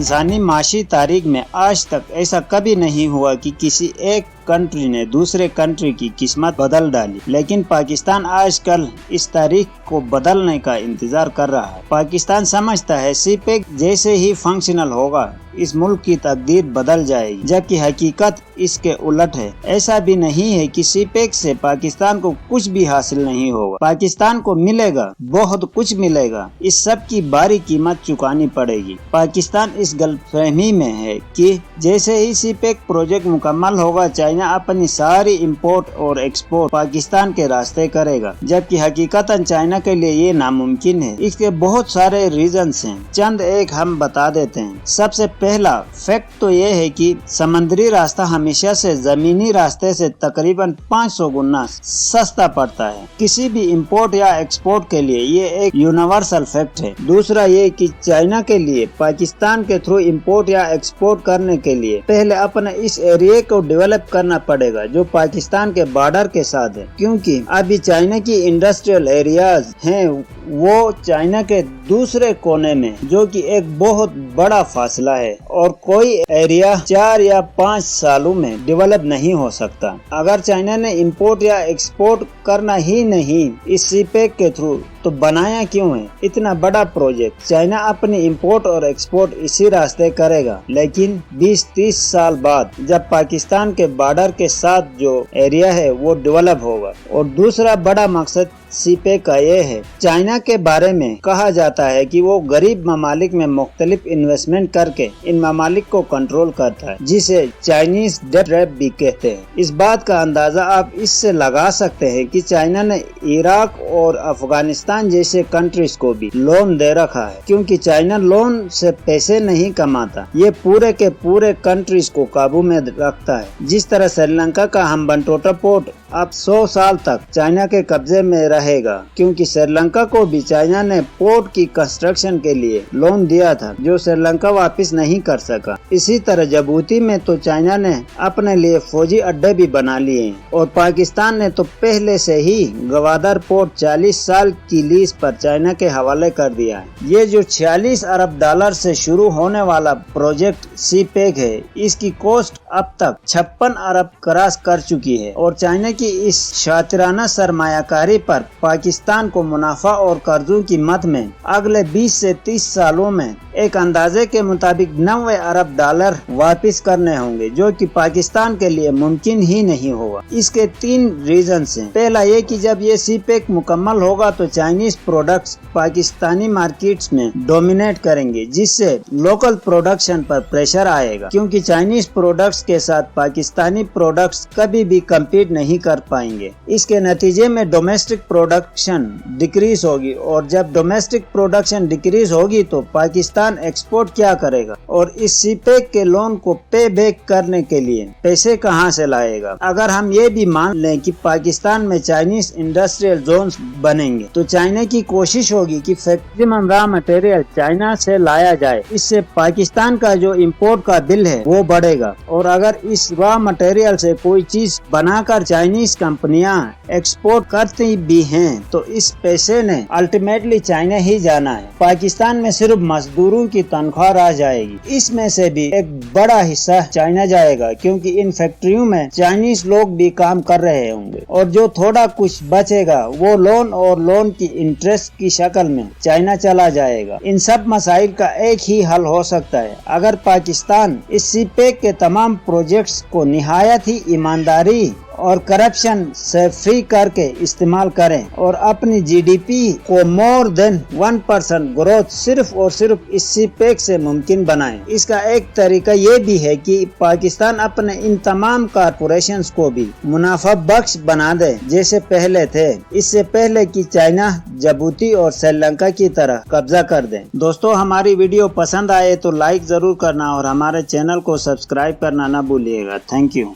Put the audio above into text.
इंसानी माशी तारीख में आज तक ऐसा कभी नहीं हुआ कि किसी एक कंट्री ने दूसरे कंट्री की किस्मत बदल डाली, लेकिन पाकिस्तान आजकल इस तारीख को बदलने का इंतजार कर रहा है। पाकिस्तान समझता है सीपेक जैसे ही फंक्शनल होगा इस मुल्क की तकदीर बदल जाएगी, जबकि हकीकत इसके उलट है। ऐसा भी नहीं है कि सीपेक से पाकिस्तान को कुछ भी हासिल नहीं होगा। पाकिस्तान को मिलेगा, बहुत कुछ मिलेगा। इस सब की भारी कीमत चुकानी पड़ेगी। पाकिस्तान इस गलतफहमी में है कि जैसे ही सीपेक प्रोजेक्ट मुकम्मल होगा चाइना अपनी सारी इंपोर्ट और एक्सपोर्ट पाकिस्तान के रास्ते करेगा, जबकि हकीकतन चाइना के लिए ये नामुमकिन है। इसके बहुत सारे रीजंस हैं, चंद एक हम बता देते हैं। सबसे पहला फैक्ट तो ये है कि समुद्री रास्ता हमेशा से जमीनी रास्ते से तकरीबन 500 गुना सस्ता पड़ता है किसी भी इंपोर्ट या एक्सपोर्ट के लिए। ये एक यूनिवर्सल फैक्ट है। दूसरा ये कि चाइना के लिए पाकिस्तान के थ्रू इंपोर्ट या एक्सपोर्ट करने के लिए पहले अपने इस एरिया को डेवलप करना पड़ेगा जो पाकिस्तान के बॉर्डर के साथ है, क्योंकि अभी चाइना की इंडस्ट्रियल एरियाज हैं वो चाइना के दूसरे कोने में, जो कि एक बहुत बड़ा फासला है और कोई एरिया 4 या 5 सालों में डेवलप नहीं हो सकता। अगर चाइना ने इंपोर्ट या एक्सपोर्ट करना ही नहीं इस सीपेक के थ्रू, तो बनाया क्यों है इतना बड़ा प्रोजेक्ट? चाइना अपनी इंपोर्ट और एक्सपोर्ट इसी रास्ते करेगा, लेकिन 20-30 साल बाद जब पाकिस्तान के बॉर्डर के साथ जो एरिया है वो डेवलप होगा। और दूसरा बड़ा मकसद सीपेक का ये है, चाइना के बारे में कहा जाता है कि वो गरीब ममालिक में मुख्तलिफ इन्वेस्टमेंट करके इन ममालिक को कंट्रोल करता है, जिसे चाइनीज डेट ट्रैप भी कहते हैं। इस बात का अंदाजा आप इससे लगा सकते हैं कि चाइना ने इराक और अफगानिस्तान जैसे कंट्रीज को भी लोन दे रखा है, क्योंकि चाइना लोन से पैसे नहीं कमाता, ये पूरे के पूरे कंट्रीज को काबू में रखता है। जिस तरह श्रीलंका का हम्बनटोटा पोर्ट अब 100 साल तक चाइना के कब्जे में रहेगा, क्योंकि श्रीलंका को भी चाइना ने पोर्ट की कंस्ट्रक्शन के लिए लोन दिया था जो श्रीलंका वापस नहीं कर सका। इसी तरह जिबूती में तो चाइना ने अपने लिए फौजी अड्डे भी बना लिए हैं, और पाकिस्तान ने तो पहले से ही गवादर पोर्ट 40 साल की लीज पर चाइना के हवाले कर दिया है। ये जो 46 अरब डॉलर से शुरू होने वाला प्रोजेक्ट सीपेक है, इसकी कॉस्ट अब तक 56 अरब क्रॉस कर चुकी है, और चाइना की इस शातिराना सरमायाकारी पर पाकिस्तान को मुनाफा और कर्जों की मद में अगले 20 से 30 सालों में एक अंदाजे के मुताबिक 90 अरब डॉलर वापस करने होंगे, जो कि पाकिस्तान के लिए मुमकिन ही नहीं होगा। इसके 3 रीजंस हैं। पहला ये कि जब ये सीपेक मुकम्मल होगा तो चाइनीज प्रोडक्ट्स पाकिस्तानी मार्केट्स में डोमिनेट करेंगे, जिससे लोकल प्रोडक्शन पर प्रेशर आएगा, क्योंकि चाइनीज प्रोडक्ट्स के साथ पाकिस्तानी प्रोडक्ट्स कभी भी कम्पीट नहीं कर पाएंगे। इसके नतीजे में डोमेस्टिक प्रोडक्शन डिक्रीज होगी, और जब डोमेस्टिक प्रोडक्शन डिक्रीज होगी तो पाकिस्तान एक्सपोर्ट क्या करेगा, और इस सीपेक के लोन को पे बैक करने के लिए पैसे कहां से लाएगा? अगर हम ये भी मान लें कि पाकिस्तान में चाइनीज इंडस्ट्रियल जोन्स बनेंगे, तो चाइना की कोशिश होगी कि मैक्सिमम रॉ मटेरियल चाइना से लाया जाए। इससे पाकिस्तान का जो इंपोर्ट का बिल है वो बढ़ेगा, और अगर इस रॉ मटेरियल से कोई चीज बनाकर चाइनीज कंपनियां एक्सपोर्ट करती भी हैं, तो इस पैसे ने अल्टीमेटली चाइना ही जाना है। पाकिस्तान में सिर्फ मजदूरों की तनख्वाह रह जाएगी, इसमें से भी एक बड़ा हिस्सा चाइना जाएगा, क्योंकि इन फैक्ट्रियों में चाइनीज लोग भी काम कर रहे होंगे, और जो थोड़ा कुछ बचेगा वो लोन और लोन की इंटरेस्ट की शक्ल में चाइना चला जाएगा। इन सब मसाइल का एक ही हल हो सकता है, अगर पाकिस्तान इस सीपेक के तमाम प्रोजेक्ट्स को निहायत ही ईमानदारी और करप्शन से फ्री करके इस्तेमाल करें, और अपनी जीडीपी को मोर देन 1% ग्रोथ सिर्फ और सिर्फ इस सीपेक से मुमकिन बनाएं। इसका एक तरीका ये भी है कि पाकिस्तान अपने इन तमाम कारपोरेशंस को भी मुनाफा बख्श बना दे जैसे पहले थे, इससे पहले कि चाइना जिबूती और श्रीलंका की तरह कब्जा कर दे। दोस्तों, हमारी वीडियो पसंद आए तो लाइक जरूर करना और हमारे चैनल को सब्सक्राइब करना न भूलिएगा। Thank you.